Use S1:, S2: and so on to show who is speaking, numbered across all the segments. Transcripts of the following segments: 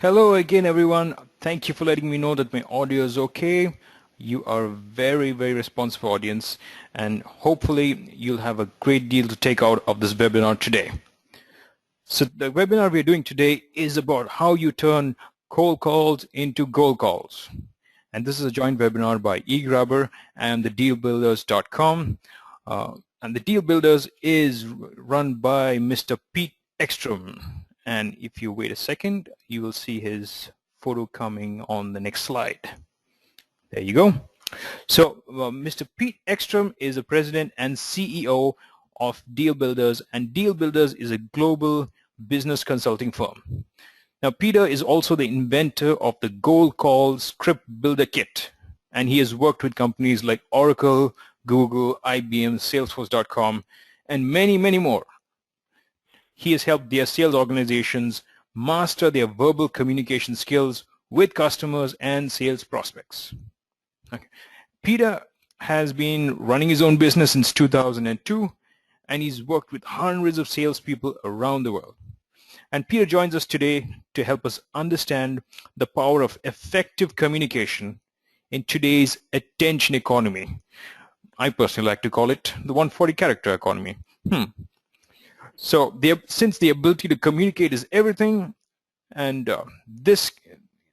S1: Hello again, everyone. Thank you for letting me know that my audio is okay. You are a very, very responsive audience, and hopefully you'll have a great deal to take out of this webinar today. So the webinar we're doing today is about how you turn cold calls into gold calls. And this is a joint webinar by eGrabber and the dealbuilders.com. And the Deal Builders is run by Mr. Pete Ekstrom. And if you wait a second, you will see his photo coming on the next slide. There you go. So Mr. Pete Ekstrom is the president and CEO of Deal Builders, and Deal Builders is a global business consulting firm. Now, Peter is also the inventor of the Gold Call Script Builder Kit, and he has worked with companies like Oracle, Google, IBM, Salesforce.com, and many, many more. He has helped their sales organizations master their verbal communication skills with customers and sales prospects. Okay. Peter has been running his own business since 2002, and he's worked with hundreds of salespeople around the world. And Peter joins us today to help us understand the power of effective communication in today's attention economy. I personally like to call it the 140 character economy. So since the ability to communicate is everything, and this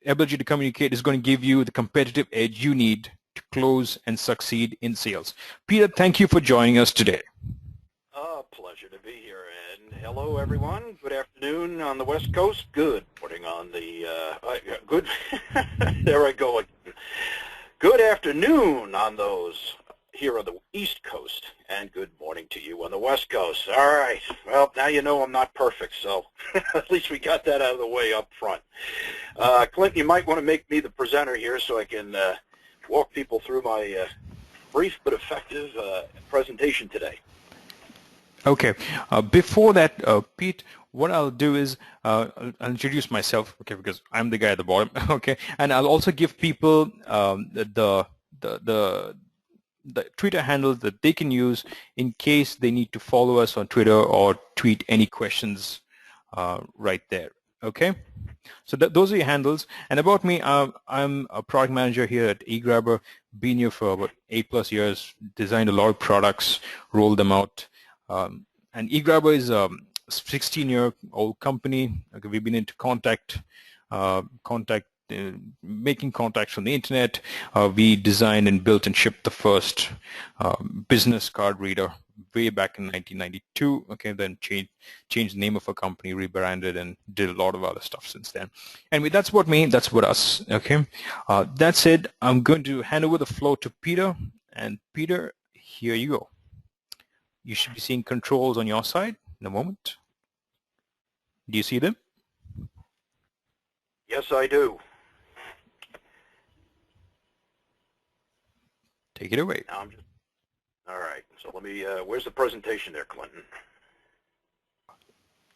S1: ability to communicate is going to give you the competitive edge you need to close and succeed in sales. Peter, thank you for joining us today.
S2: Pleasure to be here, and hello everyone. Good afternoon on the West Coast. Good morning on the good. There I go again. Good afternoon on those here on the East Coast, and good morning to you on the West Coast. All right. Well, now you know I'm not perfect, so at least we got that out of the way up front. Clinton, you might want to make me the presenter here so I can walk people through my brief but effective presentation today.
S1: Okay. Before that, Pete, what I'll do is I'll introduce myself, okay, because I'm the guy at the bottom, okay, and I'll also give people the Twitter handles that they can use in case they need to follow us on Twitter or tweet any questions right there. Okay, so those are your handles. And about me, I'm a product manager here at eGrabber. Been here for about 8+ years. Designed a lot of products, rolled them out. And eGrabber is a 16-year-old company. Okay, we've been into making contacts from the internet. We designed and built and shipped the first business card reader way back in 1992. Okay, then changed the name of our company, rebranded, and did a lot of other stuff since then. Anyway, that's what me. That's what us. Okay, that said, I'm going to hand over the floor to Peter. And Peter, here you go. You should be seeing controls on your side in a moment. Do you see them?
S2: Yes, I do.
S1: Take it away.
S2: Now all right. So let me, where's the presentation there, Clinton?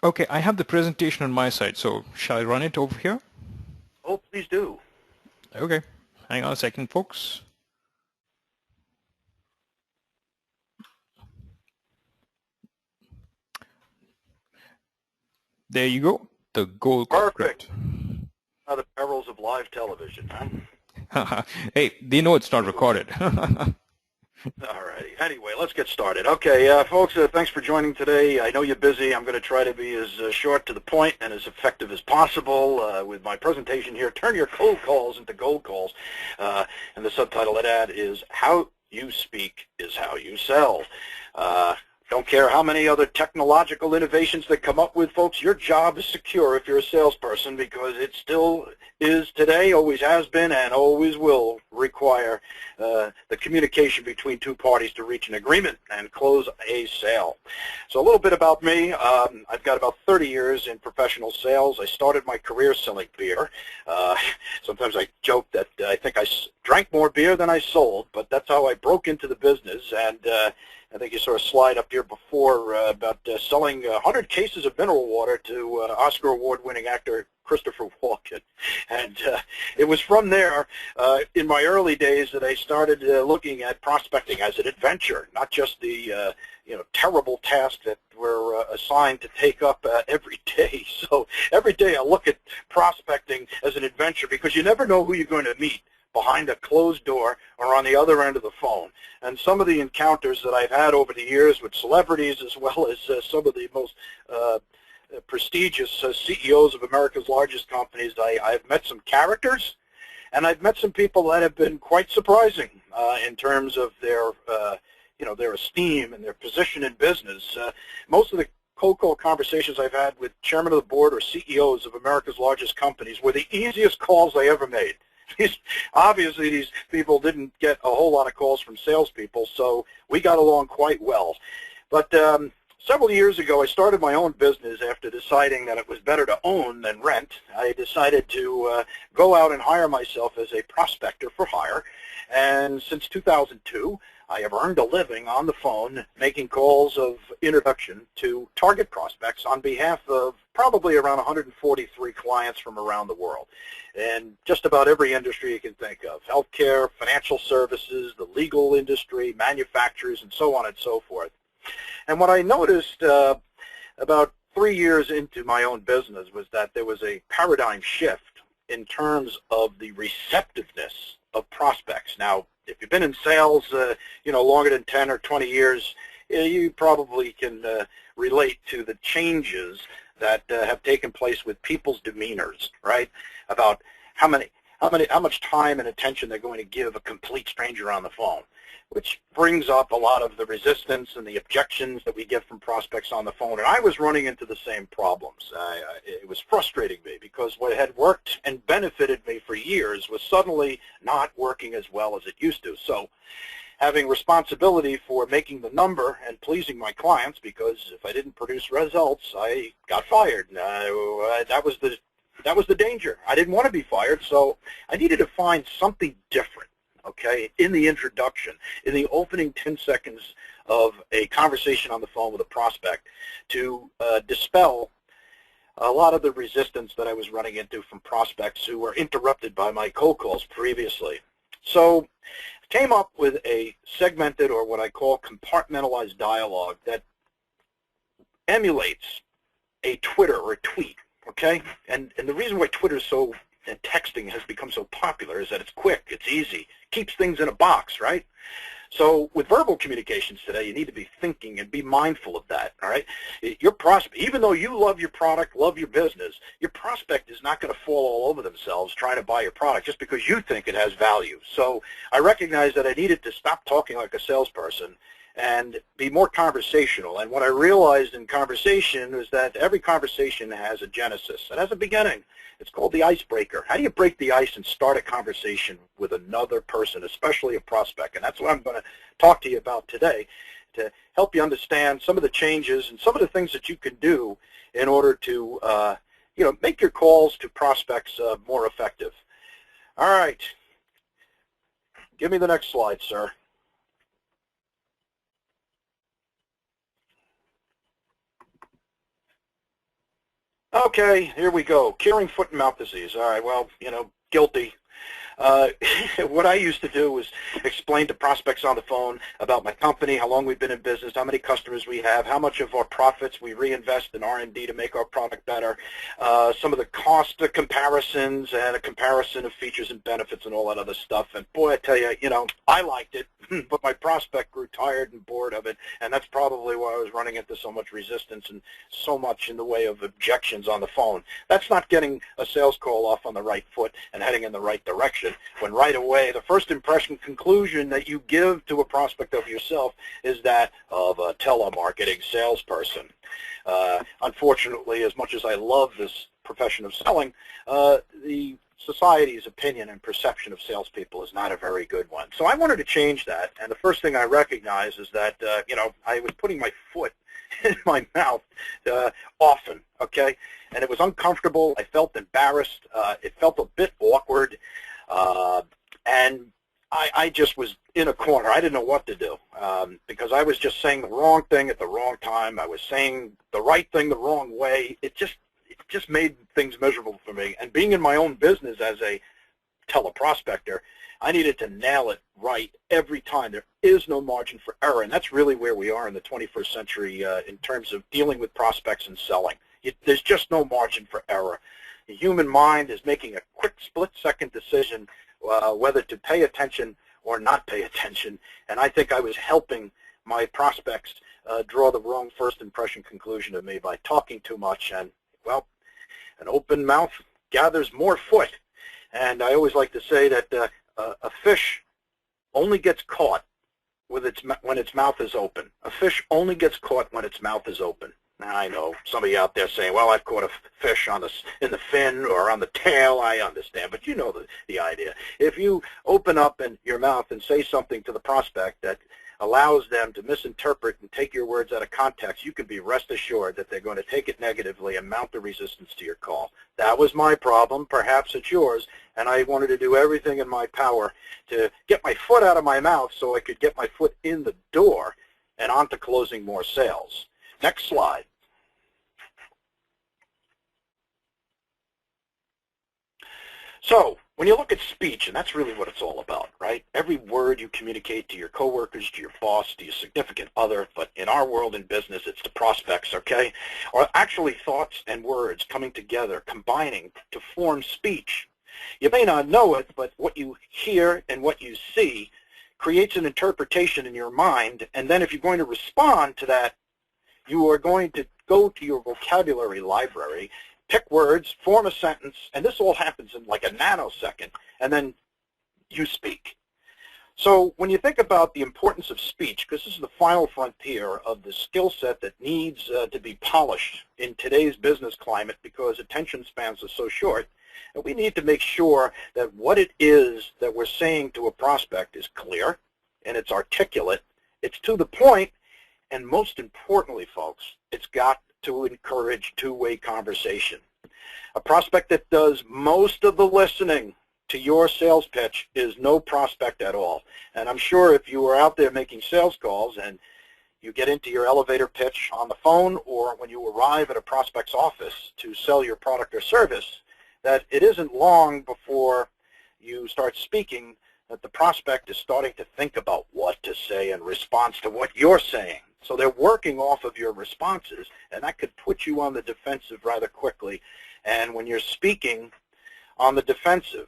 S1: Okay, I have the presentation on my side, so shall I run it over here?
S2: Oh, please do.
S1: Okay. Hang on a second, folks. There you go. The gold card.
S2: Perfect. Now the perils of live television, huh?
S1: Hey, they know it's not recorded.
S2: All righty. Anyway, let's get started. Okay, folks, thanks for joining today. I know you're busy. I'm going to try to be as short to the point and as effective as possible with my presentation here. Turn your cold calls into gold calls. And the subtitle of that is How You Speak is How You Sell. Don't care how many other technological innovations that come up with, folks, your job is secure if you're a salesperson, because it still is today, always has been, and always will require the communication between two parties to reach an agreement and close a sale. So a little bit about me. I've got about 30 years in professional sales. I started my career selling beer. Sometimes I joke that I think I drank more beer than I sold, but that's how I broke into the business. And I think you saw a slide up here before about selling 100 cases of mineral water to Oscar award-winning actor Christopher Walken. And it was from there, in my early days, that I started looking at prospecting as an adventure, not just the terrible task that we're assigned to take up every day. So every day I look at prospecting as an adventure, because you never know who you're going to meet behind a closed door or on the other end of the phone. And some of the encounters that I've had over the years with celebrities, as well as some of the most prestigious CEOs of America's largest companies, I've met some characters, and I've met some people that have been quite surprising in terms of their their esteem and their position in business. Most of the cold call conversations I've had with chairman of the board or CEOs of America's largest companies were the easiest calls I ever made. Obviously, these people didn't get a whole lot of calls from salespeople, so we got along quite well. But several years ago, I started my own business after deciding that it was better to own than rent. I decided to go out and hire myself as a prospector for hire, and since 2002, I have earned a living on the phone making calls of introduction to target prospects on behalf of probably around 143 clients from around the world, and just about every industry you can think of: healthcare, financial services, the legal industry, manufacturers, and so on and so forth. And what I noticed about 3 years into my own business was that there was a paradigm shift in terms of the receptiveness of prospects. Now, if you've been in sales, longer than 10 or 20 years, you probably can relate to the changes that have taken place with people's demeanors, right? About how much time and attention they're going to give a complete stranger on the phone, which brings up a lot of the resistance and the objections that we get from prospects on the phone. And I was running into the same problems. It was frustrating me, because what had worked and benefited me for years was suddenly not working as well as it used to. So having responsibility for making the number and pleasing my clients, because if I didn't produce results, I got fired. That was the danger. I didn't want to be fired, so I needed to find something different. Okay, in the introduction, in the opening 10 seconds of a conversation on the phone with a prospect, to dispel a lot of the resistance that I was running into from prospects who were interrupted by my cold calls previously. So I came up with a segmented, or what I call compartmentalized dialogue, that emulates a Twitter or a tweet. Okay, and the reason why Twitter is so, and texting has become so popular, is that it's quick, it's easy, keeps things in a box, right? So with verbal communications today, you need to be thinking and be mindful of that, all right? Your prospect, even though you love your product, love your business, your prospect is not going to fall all over themselves trying to buy your product just because you think it has value. So I recognized that I needed to stop talking like a salesperson and be more conversational. And what I realized in conversation is that every conversation has a genesis. It has a beginning. It's called the icebreaker. How do you break the ice and start a conversation with another person, especially a prospect? And that's what I'm going to talk to you about today, to help you understand some of the changes and some of the things that you can do in order to make your calls to prospects more effective. All right. Give me the next slide, sir. Okay, here we go. Curing foot and mouth disease. All right, well, guilty. What I used to do was explain to prospects on the phone about my company, how long we've been in business, how many customers we have, how much of our profits we reinvest in R&D to make our product better, some of the cost comparisons, and a comparison of features and benefits and all that other stuff. And boy, I tell you, I liked it, but my prospect grew tired and bored of it, and that's probably why I was running into so much resistance and so much in the way of objections on the phone. That's not getting a sales call off on the right foot and heading in the right direction, when right away the first impression conclusion that you give to a prospect of yourself is that of a telemarketing salesperson. Unfortunately, as much as I love this profession of selling, the society's opinion and perception of salespeople is not a very good one. So I wanted to change that, and the first thing I recognized is that I was putting my foot in my mouth often, okay? And it was uncomfortable. I felt embarrassed. It felt a bit awkward. And I just was in a corner. I didn't know what to do because I was just saying the wrong thing at the wrong time. I was saying the right thing the wrong way. it just made things miserable for me. And being in my own business as a teleprospector, I needed to nail it right every time. There is no margin for error, and that's really where we are in the 21st century in terms of dealing with prospects and selling. There's just no margin for error. The human mind is making a quick split-second decision whether to pay attention or not pay attention, and I think I was helping my prospects draw the wrong first impression conclusion of me by talking too much, and, well, an open mouth gathers more foot. And I always like to say that a fish only gets caught when its mouth is open. A fish only gets caught when its mouth is open. Now, I know some of you out there saying, well, I've caught a fish in the fin or on the tail. I understand, but you know the idea. If you open up your mouth and say something to the prospect that allows them to misinterpret and take your words out of context, you can be rest assured that they're going to take it negatively and mount the resistance to your call. That was my problem. Perhaps it's yours, and I wanted to do everything in my power to get my foot out of my mouth so I could get my foot in the door and on to closing more sales. Next slide. So, when you look at speech, and that's really what it's all about, right? Every word you communicate to your coworkers, to your boss, to your significant other, but in our world in business, it's the prospects, okay? Are actually thoughts and words coming together, combining to form speech. You may not know it, but what you hear and what you see creates an interpretation in your mind, and then if you're going to respond to that, you are going to go to your vocabulary library, pick words, form a sentence, and this all happens in like a nanosecond, and then you speak. So when you think about the importance of speech, because this is the final frontier of the skill set that needs to be polished in today's business climate because attention spans are so short, and we need to make sure that what it is that we're saying to a prospect is clear, and it's articulate, it's to the point, and most importantly, folks, it's got to encourage two-way conversation. A prospect that does most of the listening to your sales pitch is no prospect at all. And I'm sure if you are out there making sales calls and you get into your elevator pitch on the phone or when you arrive at a prospect's office to sell your product or service, that it isn't long before you start speaking that the prospect is starting to think about what to say in response to what you're saying. So they're working off of your responses, and that could put you on the defensive rather quickly. And when you're speaking on the defensive,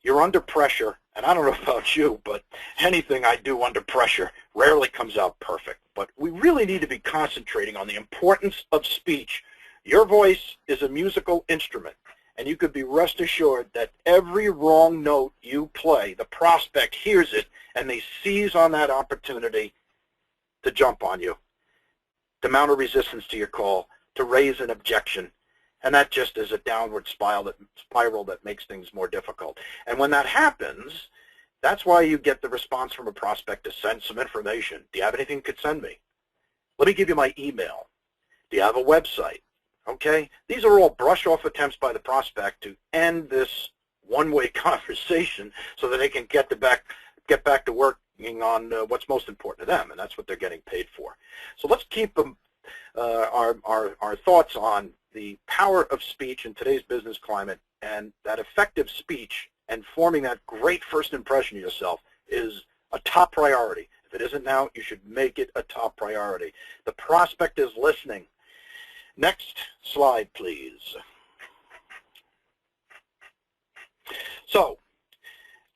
S2: you're under pressure, and I don't know about you, but anything I do under pressure rarely comes out perfect. But we really need to be concentrating on the importance of speech. Your voice is a musical instrument, and you could be rest assured that every wrong note you play, the prospect hears it, and they seize on that opportunity to jump on you, to mount a resistance to your call, to raise an objection, and that just is a downward spiral that makes things more difficult. And when that happens, that's why you get the response from a prospect to send some information. Do you have anything you could send me? Let me give you my email. Do you have a website? Okay? These are all brush-off attempts by the prospect to end this one-way conversation so that they can get back to work on what's most important to them, and that's what they're getting paid for. So let's keep our thoughts on the power of speech in today's business climate, and that effective speech and forming that great first impression of yourself is a top priority. If it isn't now, you should make it a top priority. The prospect is listening. Next slide, please. So,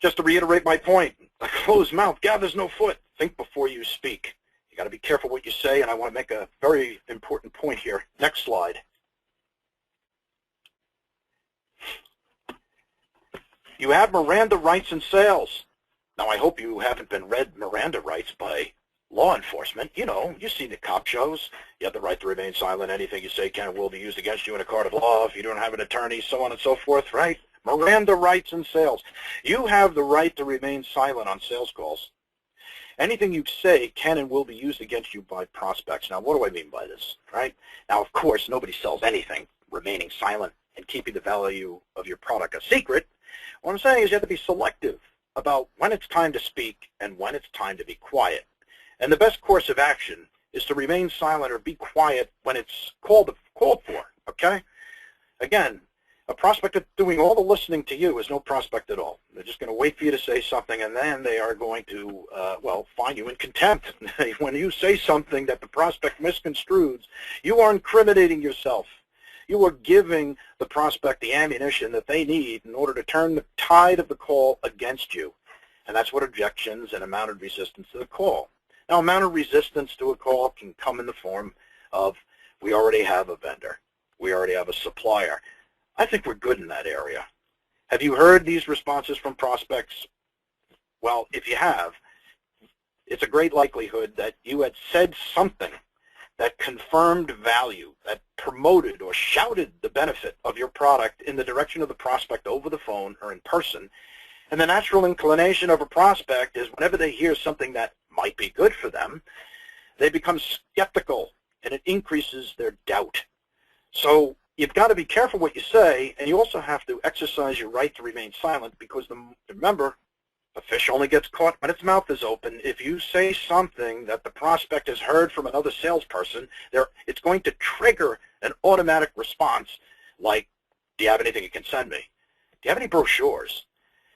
S2: just to reiterate my point, a closed mouth gathers no foot. Think before you speak. You got to be careful what you say, and I want to make a very important point here. Next slide. You have Miranda rights in sales. Now, I hope you haven't been read Miranda rights by law enforcement. You know, you've seen the cop shows. You have the right to remain silent. Anything you say can and will be used against you in a court of law if you don't have an attorney, so on and so forth, right? Miranda rights in sales. You have the right to remain silent on sales calls. Anything you say can and will be used against you by prospects. Now, what do I mean by this, right? Now, of course, nobody sells anything remaining silent and keeping the value of your product a secret. What I'm saying is you have to be selective about when it's time to speak and when it's time to be quiet. And the best course of action is to remain silent or be quiet when it's called for, okay? Again, a prospect that's doing all the listening to you is no prospect at all. They're just going to wait for you to say something, and then they are going to, well, find you in contempt. When you say something that the prospect misconstrues, you are incriminating yourself. You are giving the prospect the ammunition that they need in order to turn the tide of the call against you. And that's what objections and a mounted resistance to the call. Now, a mounted resistance to a call can come in the form of, we already have a vendor. We already have a supplier. I think we're good in that area. Have you heard these responses from prospects? Well, if you have, it's a great likelihood that you had said something that confirmed value, that promoted or shouted the benefit of your product in the direction of the prospect over the phone or in person. And the natural inclination of a prospect is whenever they hear something that might be good for them, they become skeptical, and it increases their doubt. So you've got to be careful what you say, and you also have to exercise your right to remain silent, because remember, a fish only gets caught when its mouth is open. If you say something that the prospect has heard from another salesperson, it's going to trigger an automatic response like, do you have anything you can send me? Do you have any brochures?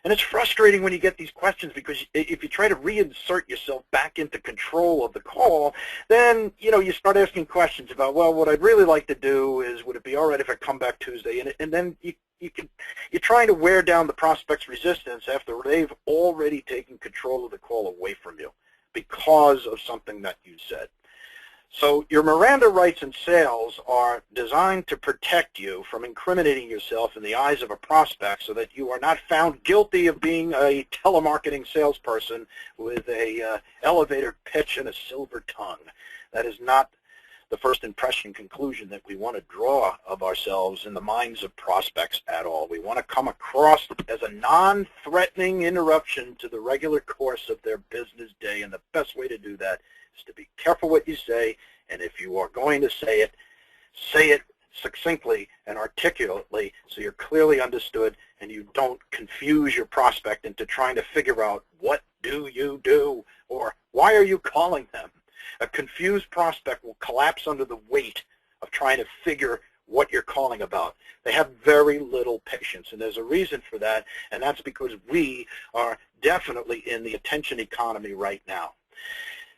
S2: And it's frustrating when you get these questions, because if you try to reinsert yourself back into control of the call, then you start asking questions about, well, what I'd really like to do is, would it be all right if I come back Tuesday? And then you're trying to wear down the prospect's resistance after they've already taken control of the call away from you because of something that you said. So your Miranda rights in sales are designed to protect you from incriminating yourself in the eyes of a prospect, so that you are not found guilty of being a telemarketing salesperson with a elevator pitch and a silver tongue. That is not the first impression conclusion that we want to draw of ourselves in the minds of prospects at all. We want to come across as a non-threatening interruption to the regular course of their business day, and the best way to do that is to be careful what you say, and if you are going to say it succinctly and articulately so you're clearly understood and you don't confuse your prospect into trying to figure out, what do you do, or why are you calling them? A confused prospect will collapse under the weight of trying to figure what you're calling about. They have very little patience, and there's a reason for that, and that's because we are definitely in the attention economy right now.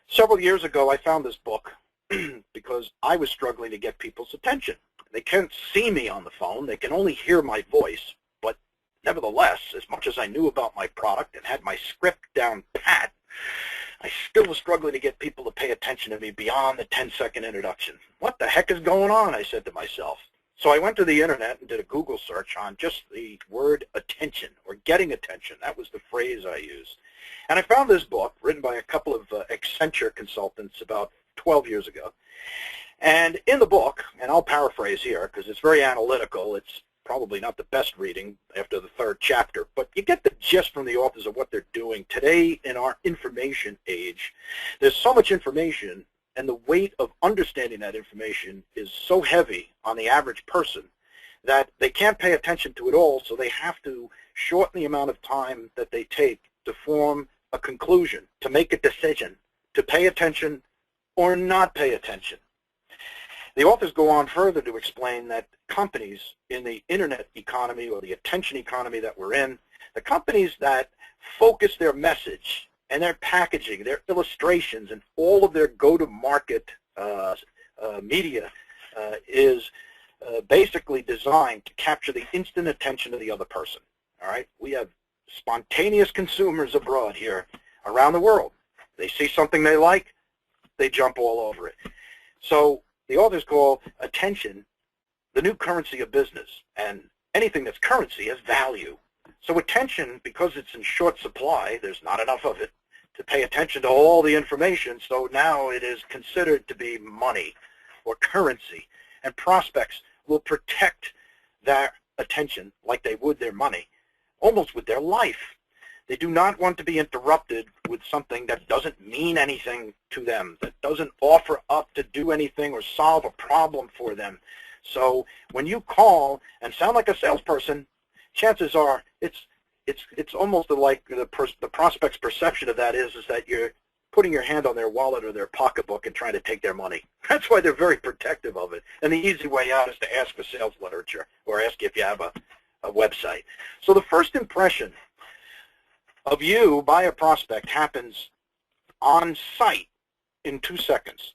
S2: Several years ago, I found this book because I was struggling to get people's attention. They can't see me on the phone. They can only hear my voice. But nevertheless, as much as I knew about my product and had my script down pat, I still was struggling to get people to pay attention to me beyond the 10-second introduction. What the heck is going on, I said to myself. So I went to the internet and did a Google search on just the word attention, or getting attention. That was the phrase I used. And I found this book written by a couple of Accenture consultants about 12 years ago. And in the book, and I'll paraphrase here because it's very analytical, it's probably not the best reading after the third chapter, but you get the gist from the authors of what they're doing. Today, in our information age, there's so much information, and the weight of understanding that information is so heavy on the average person that they can't pay attention to it all, so they have to shorten the amount of time that they take to form a conclusion, to make a decision, to pay attention or not pay attention. The authors go on further to explain that companies in the internet economy, or the attention economy that we're in, the companies that focus their message and their packaging, their illustrations, and all of their go-to-market media is basically designed to capture the instant attention of the other person. All right? We have spontaneous consumers abroad here around the world. They see something they like, they jump all over it. So the authors call attention the new currency of business, and anything that's currency has value. So attention, because it's in short supply, there's not enough of it to pay attention to all the information, so now it is considered to be money or currency, and prospects will protect their attention like they would their money, almost with their life. They do not want to be interrupted with something that doesn't mean anything to them, that doesn't offer up to do anything or solve a problem for them. So when you call and sound like a salesperson, chances are it's almost like the prospect's perception of that is that you're putting your hand on their wallet or their pocketbook and trying to take their money. That's why they're very protective of it. And the easy way out is to ask for sales literature or ask if you have a website. So the first impression of you by a prospect happens on site in 2 seconds.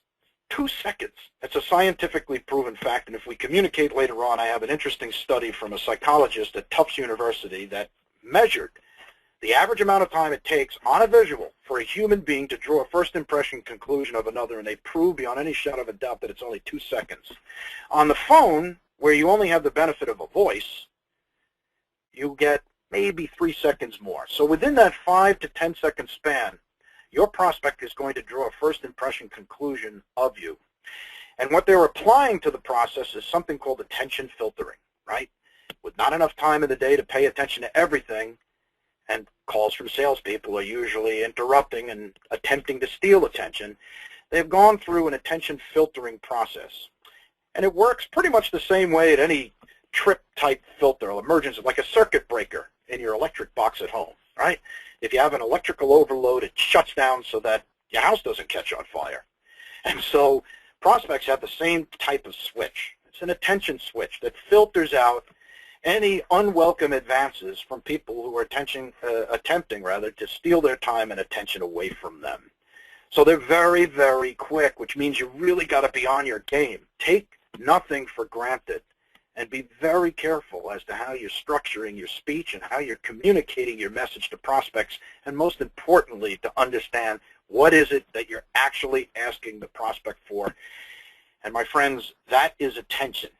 S2: 2 seconds. It's a scientifically proven fact, and if we communicate later on, I have an interesting study from a psychologist at Tufts University that measured the average amount of time it takes on a visual for a human being to draw a first impression conclusion of another, and they prove beyond any shadow of a doubt that it's only 2 seconds. On the phone, where you only have the benefit of a voice, you get maybe 3 seconds more. So within that 5 to 10 second span, your prospect is going to draw a first impression conclusion of you. And what they're applying to the process is something called attention filtering, right? With not enough time in the day to pay attention to everything, and calls from salespeople are usually interrupting and attempting to steal attention, they've gone through an attention filtering process. And it works pretty much the same way at any trip-type filter, emergency, like a circuit breaker in your electric box at home, right? If you have an electrical overload, it shuts down so that your house doesn't catch on fire. And so prospects have the same type of switch. It's an attention switch that filters out any unwelcome advances from people who are attempting to steal their time and attention away from them. So they're very, very quick, which means you really got to be on your game. Take nothing for granted and be very careful as to how you're structuring your speech and how you're communicating your message to prospects, and most importantly, to understand what is it that you're actually asking the prospect for. And my friends, that is attention.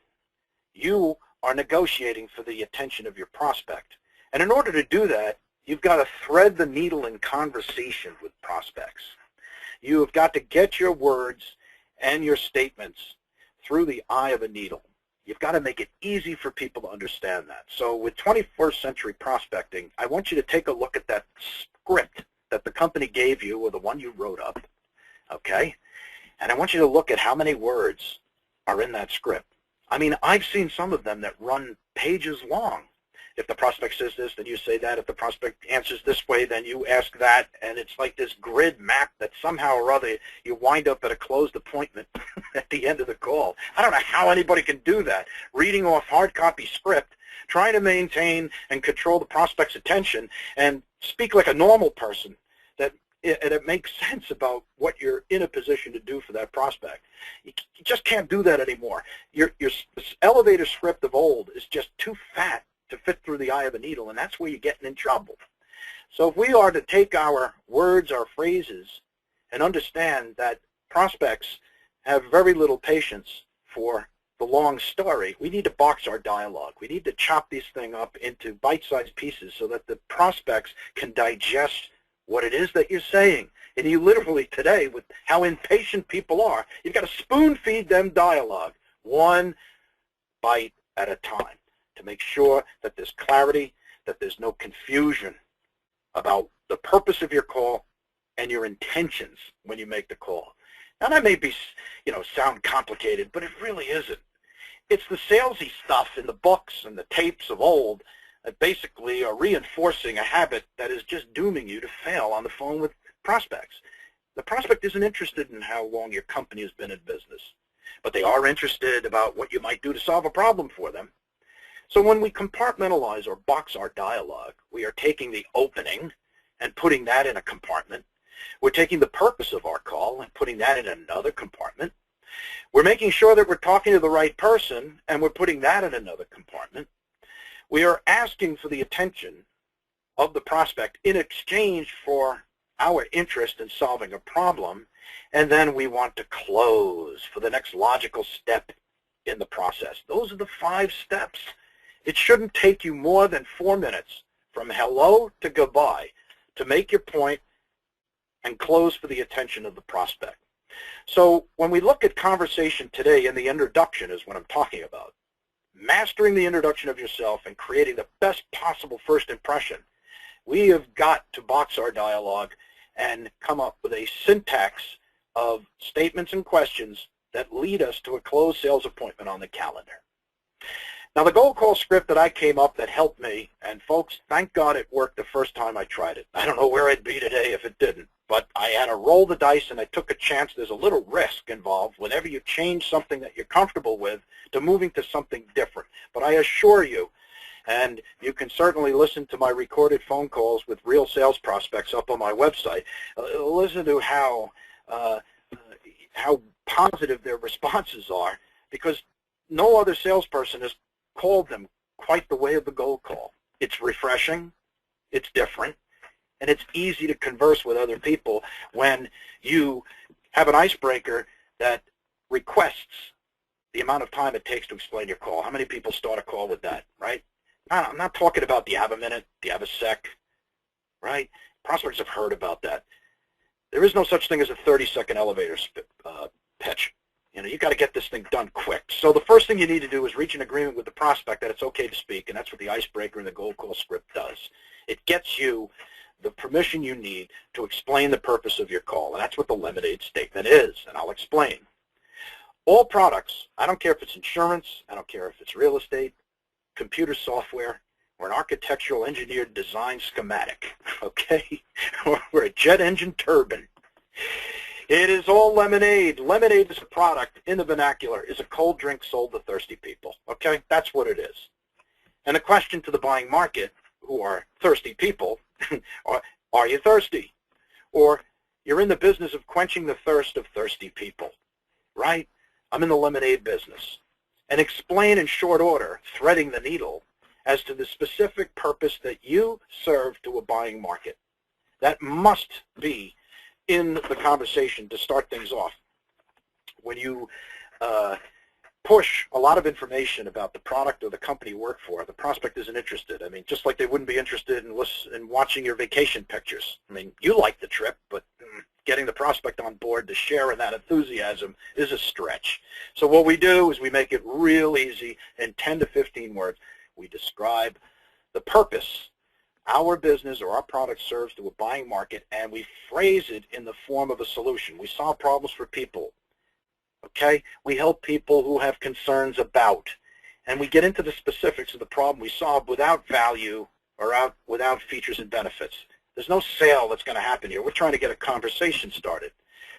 S2: You are negotiating for the attention of your prospect. And in order to do that, you've got to thread the needle in conversation with prospects. You have got to get your words and your statements through the eye of a needle. You've got to make it easy for people to understand that. So with 21st century prospecting, I want you to take a look at that script that the company gave you, or the one you wrote up, okay? And I want you to look at how many words are in that script. I mean, I've seen some of them that run pages long. If the prospect says this, then you say that. If the prospect answers this way, then you ask that. And it's like this grid map that somehow or other you wind up at a closed appointment at the end of the call. I don't know how anybody can do that. Reading off hard copy script, trying to maintain and control the prospect's attention and speak like a normal person, that it makes sense about what you're in a position to do for that prospect. You just can't do that anymore. Your elevator script of old is just too fat to fit through the eye of a needle, and that's where you're getting in trouble. So if we are to take our words, our phrases, and understand that prospects have very little patience for the long story, we need to box our dialogue. We need to chop this thing up into bite-sized pieces so that the prospects can digest what it is that you're saying. And you literally today, with how impatient people are, you've got to spoon-feed them dialogue, one bite at a time, to make sure that there's clarity, that there's no confusion about the purpose of your call and your intentions when you make the call. Now that may be, sound complicated, but it really isn't. It's the salesy stuff in the books and the tapes of old that basically are reinforcing a habit that is just dooming you to fail on the phone with prospects. The prospect isn't interested in how long your company has been in business, but they are interested about what you might do to solve a problem for them. So when we compartmentalize or box our dialogue, we are taking the opening and putting that in a compartment. We're taking the purpose of our call and putting that in another compartment. We're making sure that we're talking to the right person, and we're putting that in another compartment. We are asking for the attention of the prospect in exchange for our interest in solving a problem, and then we want to close for the next logical step in the process. Those are the 5 steps. It shouldn't take you more than 4 minutes from hello to goodbye to make your point and close for the attention of the prospect. So when we look at conversation today, and the introduction is what I'm talking about, mastering the introduction of yourself and creating the best possible first impression, we have got to box our dialogue and come up with a syntax of statements and questions that lead us to a closed sales appointment on the calendar. Now, the gold call script that I came up that helped me, and folks, thank God it worked the first time I tried it. I don't know where I'd be today if it didn't. But I had to roll the dice, and I took a chance. There's a little risk involved whenever you change something that you're comfortable with to moving to something different. But I assure you, and you can certainly listen to my recorded phone calls with real sales prospects up on my website, listen to how positive their responses are, because no other salesperson has called them quite the way of the cold call. It's refreshing, it's different, and it's easy to converse with other people when you have an icebreaker that requests the amount of time it takes to explain your call. How many people start a call with that, right? I'm not talking about do you have a minute, do you have a sec, right? Prospects have heard about that. There is no such thing as a 30-second elevator pitch. You know, you got to get this thing done quick. So the first thing you need to do is reach an agreement with the prospect that it's okay to speak, and that's what the icebreaker and the cold call script does. It gets you the permission you need to explain the purpose of your call, and that's what the lemonade statement is, and I'll explain. All products, I don't care if it's insurance, I don't care if it's real estate, computer software, or an architectural engineered design schematic, okay, or a jet engine turbine. It is all lemonade. Lemonade is a product, in the vernacular, is a cold drink sold to thirsty people, okay? That's what it is. And the question to the buying market, who are thirsty people, are you thirsty? Or you're in the business of quenching the thirst of thirsty people, right? I'm in the lemonade business. And explain in short order, threading the needle, as to the specific purpose that you serve to a buying market. That must be in the conversation to start things off. When you push a lot of information about the product or the company you work for, the prospect isn't interested. I mean, just like they wouldn't be interested in watching your vacation pictures. I mean, you like the trip, but getting the prospect on board to share in that enthusiasm is a stretch. So what we do is we make it real easy in 10 to 15 words. We describe the purpose our business or our product serves to a buying market, and we phrase it in the form of a solution. We solve problems for people. Okay? We help people who have concerns about, and we get into the specifics of the problem we solve without value or without features and benefits. There's no sale that's going to happen here. We're trying to get a conversation started.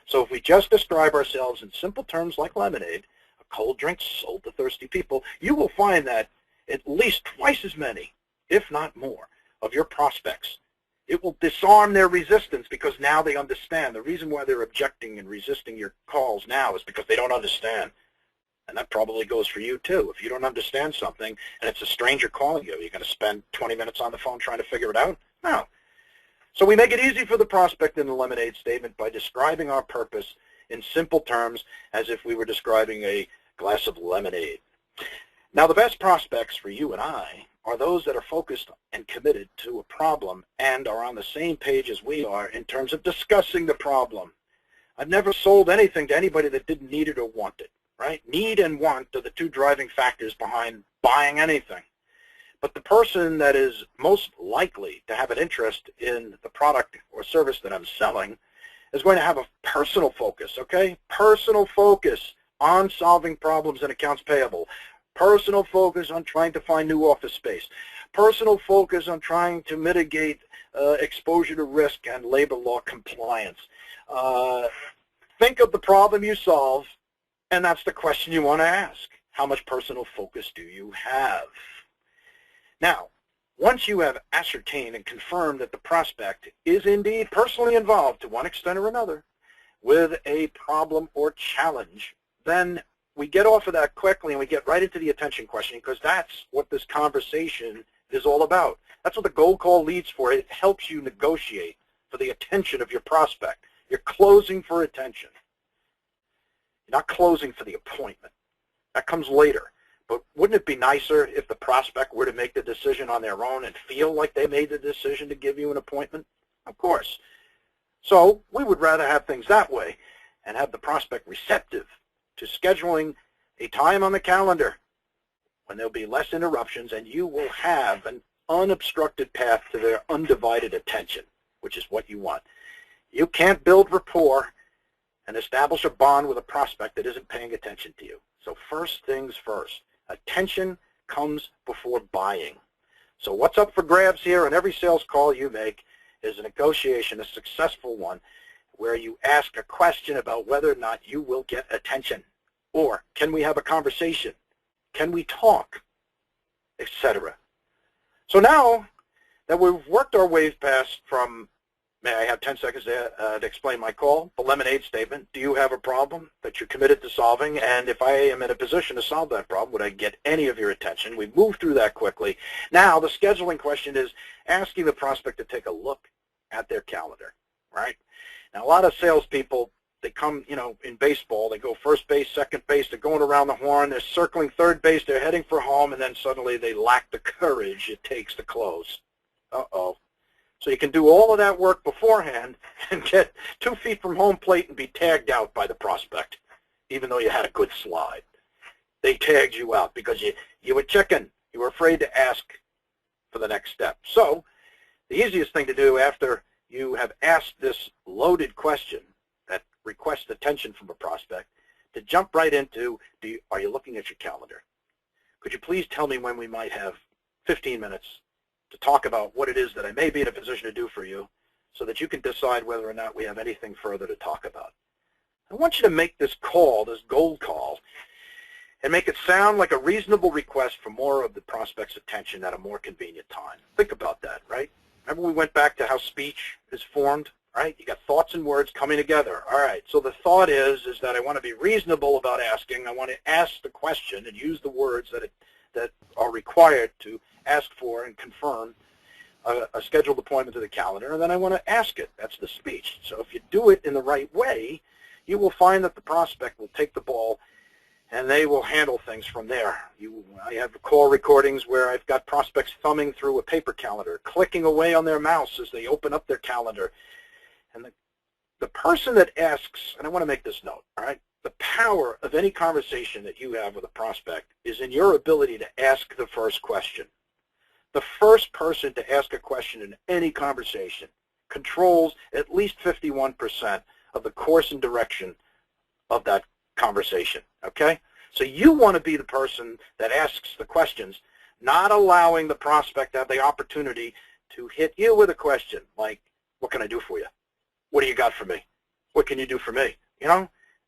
S2: So if we just describe ourselves in simple terms like lemonade, a cold drink sold to thirsty people, you will find that at least twice as many, if not more, of your prospects, it will disarm their resistance, because now they understand. The reason why they're objecting and resisting your calls now is because they don't understand. And that probably goes for you too. If you don't understand something and it's a stranger calling you, you're going to spend 20 minutes on the phone trying to figure it out? No. So we make it easy for the prospect in the lemonade statement by describing our purpose in simple terms as if we were describing a glass of lemonade. Now, the best prospects for you and I are those that are focused and committed to a problem and are on the same page as we are in terms of discussing the problem. I've never sold anything to anybody that didn't need it or want it, right? Need and want are the two driving factors behind buying anything. But the person that is most likely to have an interest in the product or service that I'm selling is going to have a personal focus, okay? Personal focus on solving problems in accounts payable. Personal focus on trying to find new office space. Personal focus on trying to mitigate exposure to risk and labor law compliance. Think of the problem you solve, and that's the question you want to ask. How much personal focus do you have? Now, once you have ascertained and confirmed that the prospect is indeed personally involved to one extent or another with a problem or challenge, then we get off of that quickly and we get right into the attention questioning, because that's what this conversation is all about. That's what the gold call leads for. It helps you negotiate for the attention of your prospect. You're closing for attention. You're not closing for the appointment. That comes later. But wouldn't it be nicer if the prospect were to make the decision on their own and feel like they made the decision to give you an appointment? Of course. So we would rather have things that way and have the prospect receptive to scheduling a time on the calendar when there'll be less interruptions, and you will have an unobstructed path to their undivided attention, which is what you want. You can't build rapport and establish a bond with a prospect that isn't paying attention to you. So first things first. Attention comes before buying. So what's up for grabs here on every sales call you make is a negotiation, a successful one, where you ask a question about whether or not you will get attention, or can we have a conversation, can we talk, etc. So now that we've worked our way past from, may I have 10 seconds to explain my call, the lemonade statement, do you have a problem that you're committed to solving, and if I am in a position to solve that problem, would I get any of your attention? We've moved through that quickly. Now the scheduling question is asking the prospect to take a look at their calendar, right? Now a lot of salespeople, they come, in baseball, they go first base, second base, they're going around the horn, they're circling third base, they're heading for home, and then suddenly they lack the courage it takes to close. Uh-oh. So you can do all of that work beforehand and get 2 feet from home plate and be tagged out by the prospect, even though you had a good slide. They tagged you out because you were chicken. You were afraid to ask for the next step. So the easiest thing to do after you have asked this loaded question that requests attention from a prospect, to jump right into, are you looking at your calendar? Could you please tell me when we might have 15 minutes to talk about what it is that I may be in a position to do for you, so that you can decide whether or not we have anything further to talk about. I want you to make this call, this gold call, and make it sound like a reasonable request for more of the prospect's attention at a more convenient time. Think about that, right? Remember we went back to how speech is formed, right? You got thoughts and words coming together. All right, so the thought is that I want to be reasonable about asking. I want to ask the question and use the words that are required to ask for and confirm a scheduled appointment to the calendar, and then I want to ask it. That's the speech. So if you do it in the right way, you will find that the prospect will take the ball and they will handle things from there. I have call recordings where I've got prospects thumbing through a paper calendar, clicking away on their mouse as they open up their calendar. And the person that asks, and I want to make this note, all right, the power of any conversation that you have with a prospect is in your ability to ask the first question. The first person to ask a question in any conversation controls at least 51% of the course and direction of that conversation, okay? So you want to be the person that asks the questions, not allowing the prospect to have the opportunity to hit you with a question like, what can I do for you? What do you got for me? What can you do for me?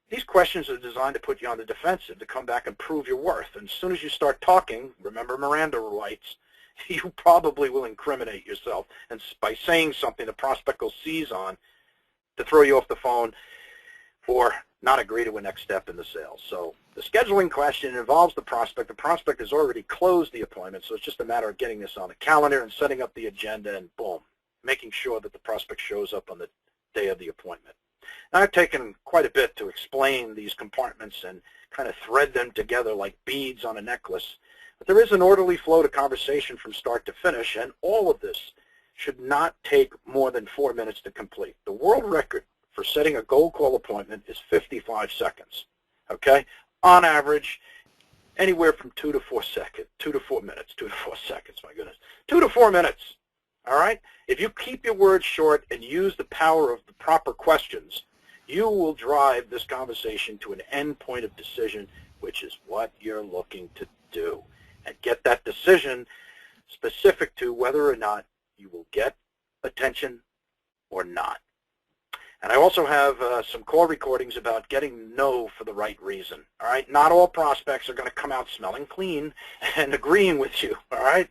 S2: These questions are designed to put you on the defensive, to come back and prove your worth. And as soon as you start talking, remember Miranda rights, you probably will incriminate yourself, and by saying something the prospect will seize on to throw you off the phone or not agree to a next step in the sale. So the scheduling question involves the prospect. The prospect has already closed the appointment, so it's just a matter of getting this on the calendar and setting up the agenda and boom, making sure that the prospect shows up on the day of the appointment. Now, I've taken quite a bit to explain these compartments and kind of thread them together like beads on a necklace. But there is an orderly flow to conversation from start to finish, and all of this should not take more than 4 minutes to complete. The world record for setting a gold call appointment is 55 seconds, okay? On average, anywhere from 2 to 4 seconds, 2 to 4 minutes, 2 to 4 seconds, my goodness, 2 to 4 minutes, all right? If you keep your words short and use the power of the proper questions, you will drive this conversation to an end point of decision, which is what you're looking to do. And get that decision specific to whether or not you will get attention or not. And I also have some call recordings about getting no for the right reason. All right, not all prospects are going to come out smelling clean and agreeing with you. All right,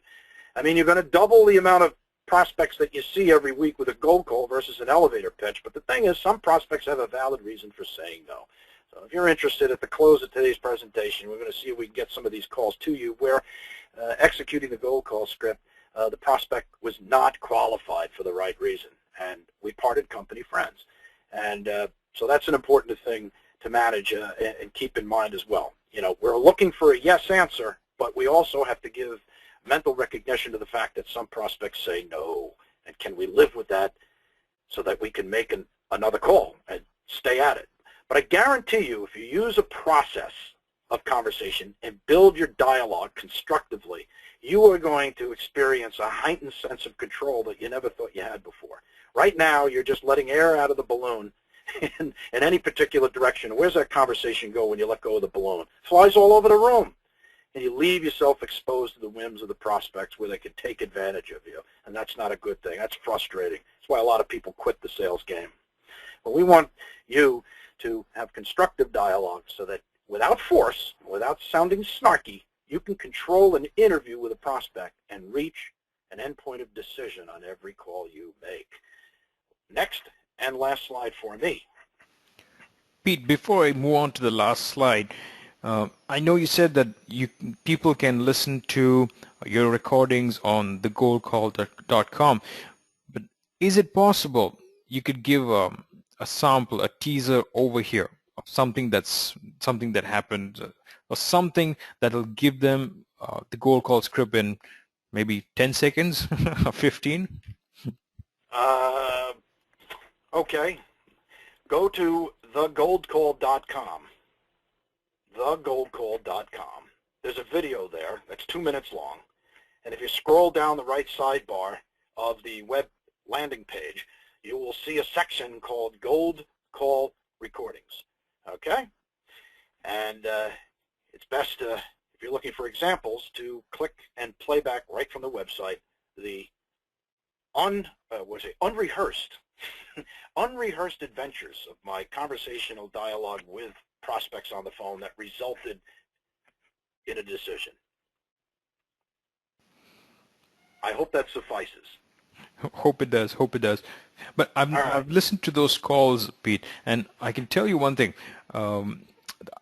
S2: I mean, you're going to double the amount of prospects that you see every week with a gold call versus an elevator pitch. But the thing is, some prospects have a valid reason for saying no. So if you're interested, at the close of today's presentation, we're going to see if we can get some of these calls to you where executing the gold call script, the prospect was not qualified for the right reason, and we parted company friends. And so that's an important thing to manage and keep in mind as well. We're looking for a yes answer, but we also have to give mental recognition to the fact that some prospects say no, and can we live with that so that we can make another call and stay at it. But I guarantee you, if you use a process of conversation and build your dialogue constructively, you are going to experience a heightened sense of control that you never thought you had before. Right now, you're just letting air out of the balloon in any particular direction. Where's that conversation go when you let go of the balloon? It flies all over the room. and you leave yourself exposed to the whims of the prospects where they can take advantage of you, and that's not a good thing. That's frustrating. That's why a lot of people quit the sales game. But we want you to have constructive dialogue so that without force, without sounding snarky, you can control an interview with a prospect and reach an endpoint of decision on every call you make. Next and last slide for me.
S1: Pete, before I move on to the last slide, I know you said that people can listen to your recordings on thegoldcall.com, but is it possible you could give a sample, a teaser over here of something that happened, or something that'll give them the gold call script in maybe 10 seconds or 15?
S2: Okay. Go to thegoldcall.com. Thegoldcall.com. There's a video there that's 2 minutes long. And if you scroll down the right sidebar of the web landing page, you will see a section called Gold Call Recordings. Okay? And it's best, if you're looking for examples, to click and play back right from the website the unrehearsed unrehearsed adventures of my conversational dialogue with prospects on the phone that resulted in a decision. I hope that suffices.
S1: Hope it does. Hope it does. But I've listened to those calls, Pete, and I can tell you one thing.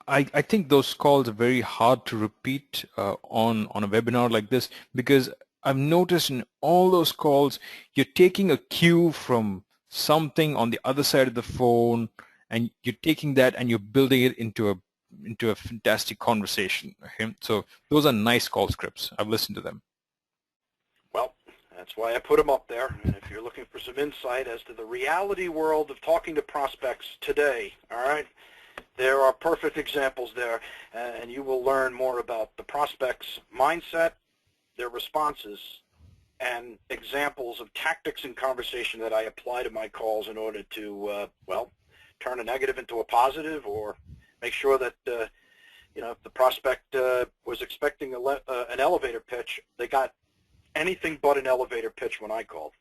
S1: I think those calls are very hard to repeat on a webinar like this, because I've noticed in all those calls, you're taking a cue from something on the other side of the phone, and you're taking that and you're building it into a fantastic conversation. Okay? So those are nice call scripts. I've listened to them.
S2: Well, that's why I put them up there. And if you're looking for some insight as to the reality world of talking to prospects today, all right, there are perfect examples there, and you will learn more about the prospect's mindset, their responses, and examples of tactics in conversation that I apply to my calls in order to, turn a negative into a positive, or make sure that, if the prospect was expecting an elevator pitch, they got anything but an elevator pitch when I called.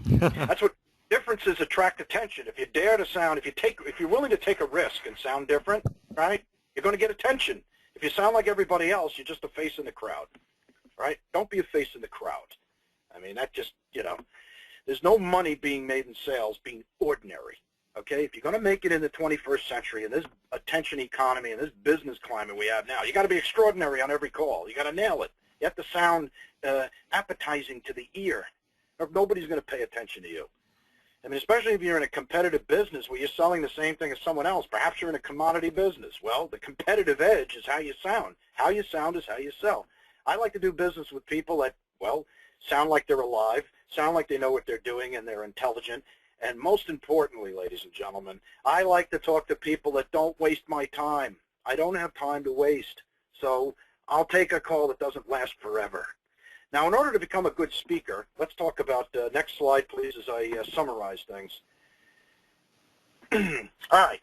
S2: That's what differences attract attention. If you dare to sound, if you're willing to take a risk and sound different, right, you're going to get attention. If you sound like everybody else, you're just a face in the crowd, right? Don't be a face in the crowd. I mean, that just, there's no money being made in sales being ordinary, okay? If you're going to make it in the 21st century in this attention economy and this business climate we have now, you got to be extraordinary on every call. You got to nail it. You have to sound appetizing to the ear, or nobody's going to pay attention to you. I mean, especially if you're in a competitive business where you're selling the same thing as someone else. Perhaps you're in a commodity business. Well, the competitive edge is how you sound. How you sound is how you sell. I like to do business with people that, sound like they're alive, sound like they know what they're doing, and they're intelligent. And most importantly, ladies and gentlemen, I like to talk to people that don't waste my time. I don't have time to waste. So I'll take a call that doesn't last forever. Now, in order to become a good speaker, let's talk about, next slide, please, as I summarize things. All right,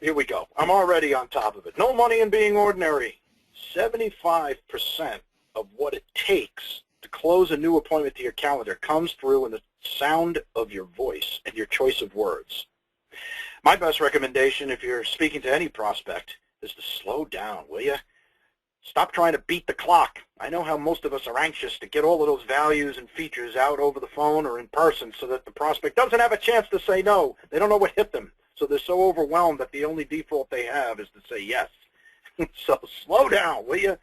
S2: here we go. I'm already on top of it. No money in being ordinary. 75% of what it takes to close a new appointment to your calendar comes through in the sound of your voice and your choice of words. My best recommendation, if you're speaking to any prospect, is to slow down, will you? Stop trying to beat the clock. I know how most of us are anxious to get all of those values and features out over the phone or in person so that the prospect doesn't have a chance to say no. They don't know what hit them. So they're so overwhelmed that the only default they have is to say yes. So slow down, will you?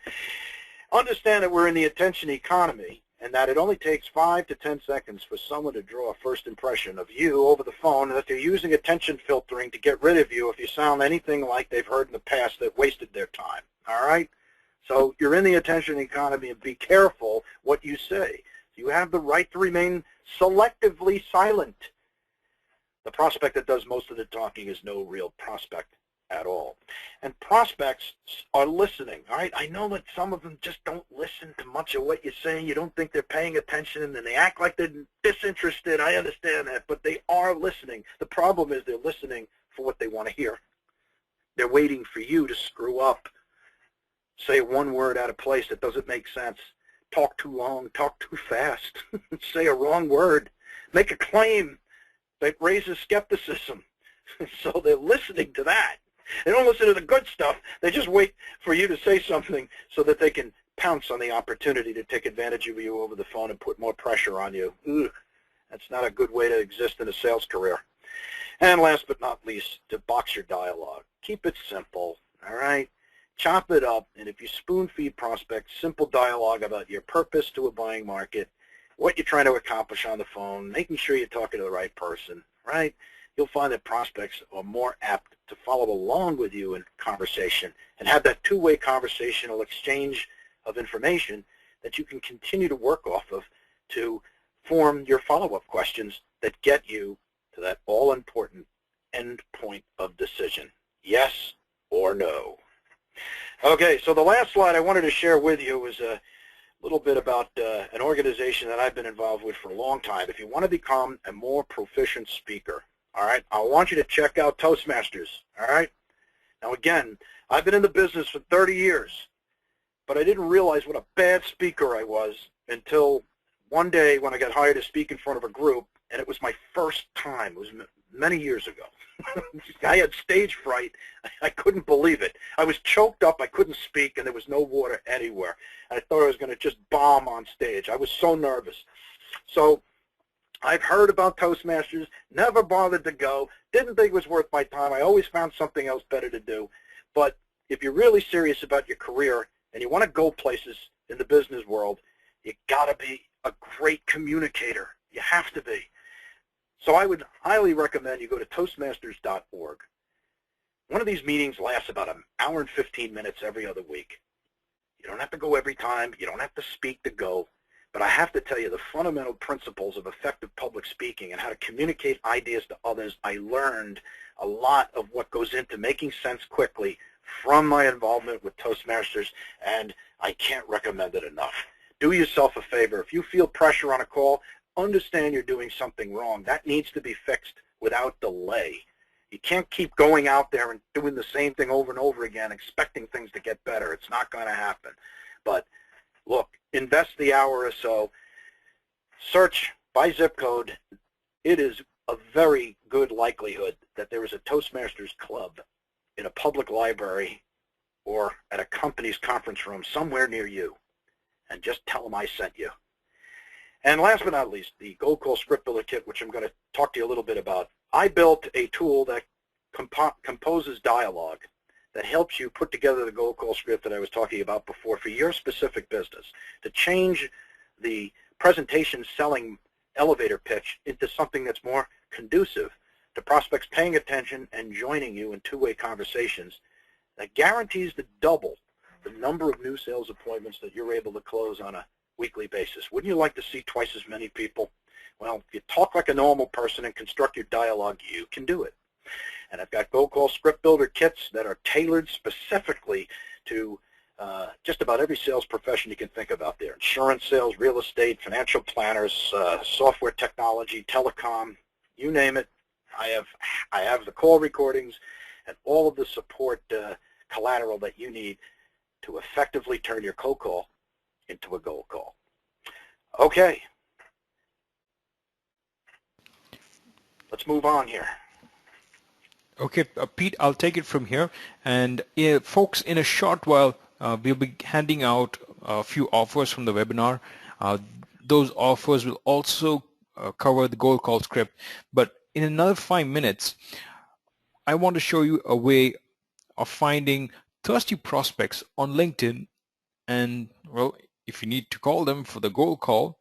S2: Understand that we're in the attention economy and that it only takes 5 to 10 seconds for someone to draw a first impression of you over the phone, and that they're using attention filtering to get rid of you if you sound anything like they've heard in the past that wasted their time. All right? So you're in the attention economy, and be careful what you say. You have the right to remain selectively silent. The prospect that does most of the talking is no real prospect at all. And prospects are listening, all right? I know that some of them just don't listen to much of what you're saying. You don't think they're paying attention, and they act like they're disinterested. I understand that, but they are listening. The problem is they're listening for what they want to hear. They're waiting for you to screw up say one word out of place that doesn't make sense, talk too long, talk too fast, say a wrong word, make a claim that raises skepticism. So they're listening to that. They don't listen to the good stuff. They just wait for you to say something so that they can pounce on the opportunity to take advantage of you over the phone and put more pressure on you. Ugh, that's not a good way to exist in a sales career. And last but not least, to box your dialogue. Keep it simple, all right? Chop it up, and if you spoon-feed prospects, simple dialogue about your purpose to a buying market, what you're trying to accomplish on the phone, making sure you're talking to the right person, right? You'll find that prospects are more apt to follow along with you in conversation and have that two-way conversational exchange of information that you can continue to work off of to form your follow-up questions that get you to that all-important end point of decision, yes or no. Okay, so the last slide I wanted to share with you was a little bit about an organization that I've been involved with for a long time. If you want to become a more proficient speaker, all right, I want you to check out Toastmasters, all right? Now, again, I've been in the business for 30 years, but I didn't realize what a bad speaker I was until one day when I got hired to speak in front of a group, and it was my first time. It was many years ago. I had stage fright. I couldn't believe it. I was choked up. I couldn't speak, and there was no water anywhere. I thought I was going to just bomb on stage. I was so nervous. So I've heard about Toastmasters, never bothered to go, didn't think it was worth my time. I always found something else better to do. But if you're really serious about your career and you want to go places in the business world, you got to be a great communicator. You have to be. So I would highly recommend you go to Toastmasters.org. One of these meetings lasts about an hour and 15 minutes every other week. You don't have to go every time. You don't have to speak to go. But I have to tell you, the fundamental principles of effective public speaking and how to communicate ideas to others, I learned a lot of what goes into making sense quickly from my involvement with Toastmasters, and I can't recommend it enough. Do yourself a favor. If you feel pressure on a call, understand you're doing something wrong. That needs to be fixed without delay. You can't keep going out there and doing the same thing over and over again, expecting things to get better. It's not going to happen. But look, invest the hour or so. Search by zip code. It is a very good likelihood that there is a Toastmasters club in a public library or at a company's conference room somewhere near you. And just tell them I sent you. And last but not least, the Gold Call Script Builder Kit, which I'm going to talk to you a little bit about. I built a tool that composes dialogue that helps you put together the Gold Call script that I was talking about before for your specific business, to change the presentation selling elevator pitch into something that's more conducive to prospects paying attention and joining you in two-way conversations that guarantees to double the number of new sales appointments that you're able to close on a weekly basis. Wouldn't you like to see twice as many people? Well, if you talk like a normal person and construct your dialogue, you can do it. And I've got Gold Call Script Builder kits that are tailored specifically to just about every sales profession you can think of out there. Insurance sales, real estate, financial planners, software technology, telecom, you name it. I have the call recordings and all of the support collateral that you need to effectively turn your cold call into a gold call. Okay. Let's move on here.
S1: Okay, Pete, I'll take it from here. And folks, in a short while, we'll be handing out a few offers from the webinar. Those offers will also cover the Gold Call script. But in another 5 minutes, I want to show you a way of finding thirsty prospects on LinkedIn. And, well, if you need to call them for the Gold Call,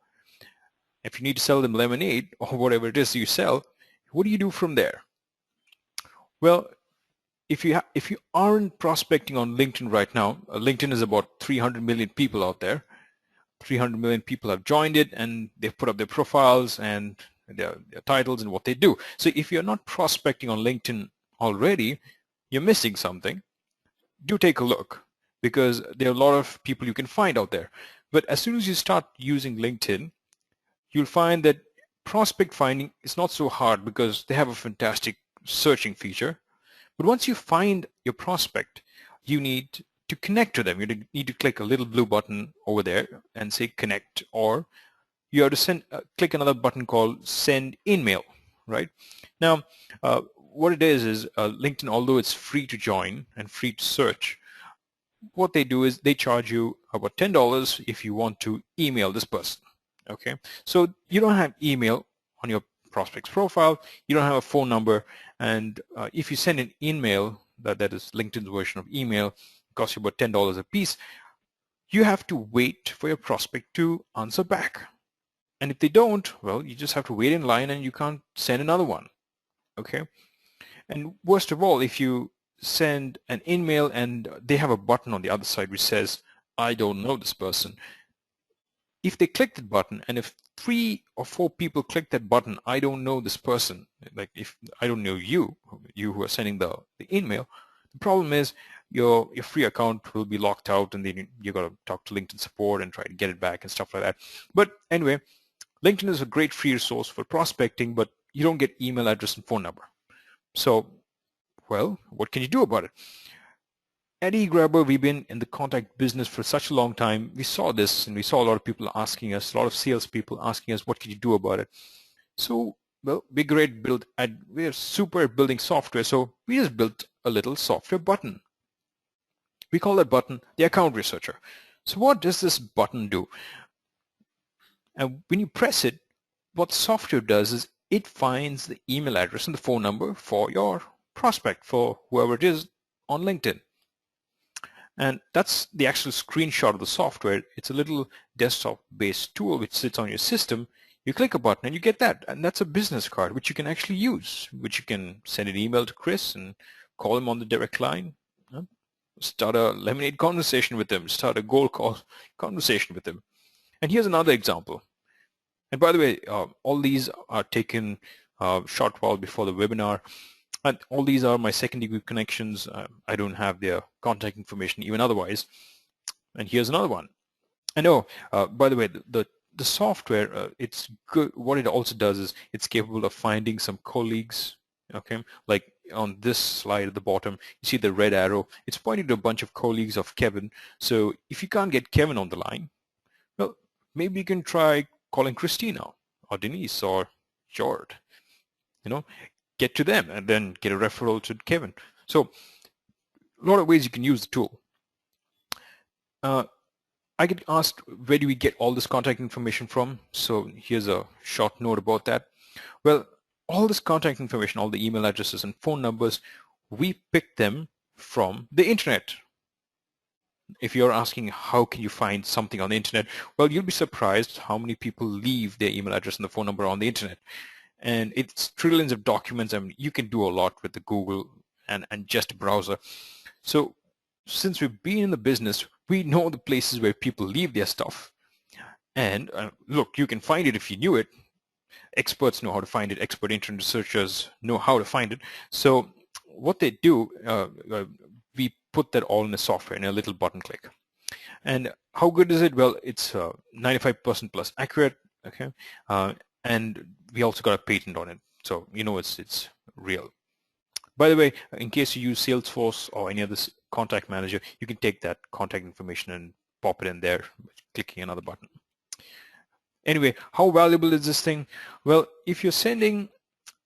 S1: if you need to sell them lemonade or whatever it is you sell, what do you do from there? Well, if you aren't prospecting on LinkedIn right now, LinkedIn is about 300 million people out there. 300 million people have joined it, and they've put up their profiles and their titles and what they do. So if you're not prospecting on LinkedIn already, you're missing something. Do take a look, because there are a lot of people you can find out there. But as soon as you start using LinkedIn, you'll find that prospect finding is not so hard, because they have a fantastic searching feature. But once you find your prospect, you need to connect to them, you need to click a little blue button over there and say connect, or you have to click another button called send email, right? Now, what it is LinkedIn, although it's free to join and free to search, what they do is they charge you about $10 if you want to email this person. Okay, so you don't have email on your prospect's profile, you don't have a phone number, and if you send an email that is LinkedIn's version of email, it costs you about $10 a piece. You have to wait for your prospect to answer back, and if they don't, well, you just have to wait in line and you can't send another one. Okay, and worst of all, if you send an email and they have a button on the other side which says, I don't know this person. If they click that button, and if 3 or 4 people click that button, I don't know this person, like if I don't know you who are sending the email, the problem is your free account will be locked out, and then you got to talk to LinkedIn support and try to get it back and stuff like that. But anyway, LinkedIn is a great free resource for prospecting, but you don't get email address and phone number. So, well, what can you do about it? At eGrabber, we've been in the contact business for such a long time. We saw this, and we saw a lot of people asking us, a lot of salespeople asking us, what can you do about it? So, well, we're super at building software, so we just built a little software button. We call that button the account researcher. So what does this button do? And when you press it, what software does is it finds the email address and the phone number for your prospect, for whoever it is on LinkedIn. And that's the actual screenshot of the software. It's a little desktop-based tool which sits on your system. You click a button and you get that. And that's a business card which you can actually use, which you can send an email to Chris and call him on the direct line, start a lemonade conversation with him, start a gold call conversation with him. And here's another example. And by the way, all these are taken a short while before the webinar. And all these are my second degree connections. I don't have their contact information even otherwise. And here's another one. And by the way, the software, it's good. What it also does is it's capable of finding some colleagues. Okay, like on this slide at the bottom, you see the red arrow. It's pointing to a bunch of colleagues of Kevin. So if you can't get Kevin on the line, well, maybe you can try calling Christina or Denise or George. Get to them and then get a referral to Kevin. So a lot of ways you can use the tool. I get asked, where do we get all this contact information from? So here's a short note about that. Well, all this contact information, all the email addresses and phone numbers, we pick them from the internet. If you're asking how can you find something on the internet, well, you'll be surprised how many people leave their email address and the phone number on the internet. And it's trillions of documents. I mean, you can do a lot with the Google and just a browser. So since we've been in the business, we know the places where people leave their stuff. And look, you can find it if you knew it. Experts know how to find it. Expert internet researchers know how to find it. So what they do, we put that all in the software in a little button click. And how good is it? Well, it's 95% plus accurate. Okay. And we also got a patent on it, so it's real. By the way, in case you use Salesforce or any other contact manager, you can take that contact information and pop it in there by clicking another button. Anyway, how valuable is this thing? Well, if you're sending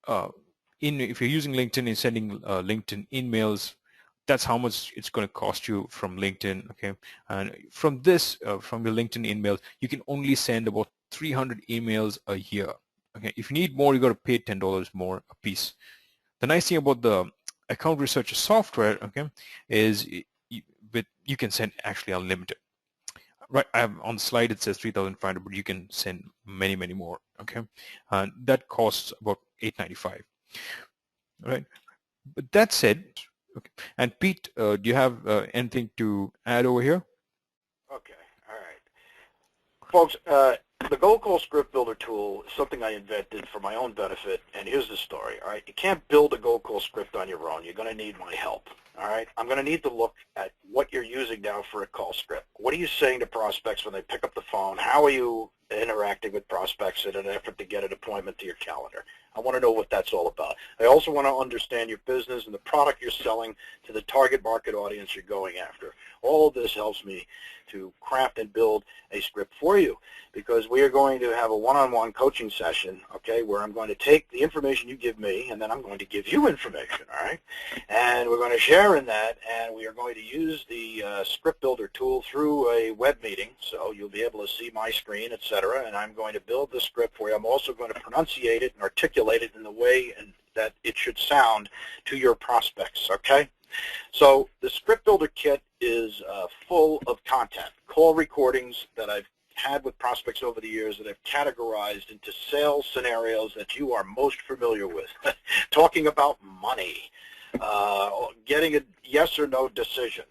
S1: if you're using LinkedIn and sending LinkedIn emails, that's how much it's going to cost you from LinkedIn. Okay, and from from your LinkedIn emails, you can only send about 300 emails a year. Okay, if you need more, you got to pay $10 more a piece. The nice thing about the account researcher software, okay, is you can send actually unlimited. Right, I have on the slide it says 3,500, but you can send many more. Okay, and that costs about $8.95. Right, but that said, okay. And Pete, do you have anything to add over here?
S2: Okay, all right, folks. The Gold Call Script Builder tool is something I invented for my own benefit, and here's the story, all right? You can't build a Gold Call script on your own. You're going to need my help, all right? I'm going to need to look at what you're using now for a call script. What are you saying to prospects when they pick up the phone? How are you interacting with prospects in an effort to get an appointment to your calendar. I want to know what that's all about. I also want to understand your business and the product you're selling to the target market audience you're going after. All of this helps me to craft and build a script for you, because we are going to have a one-on-one coaching session, okay, where I'm going to take the information you give me, and then I'm going to give you information, all right? And we're going to share in that, and we are going to use the script builder tool through a web meeting, so you'll be able to see my screen, etc., and I'm going to build the script for you. I'm also going to pronunciate it and articulate it in the way that it should sound to your prospects, okay? So the script builder kit is full of content, call recordings that I've had with prospects over the years that I've categorized into sales scenarios that you are most familiar with. Talking about money, getting a yes or no decision,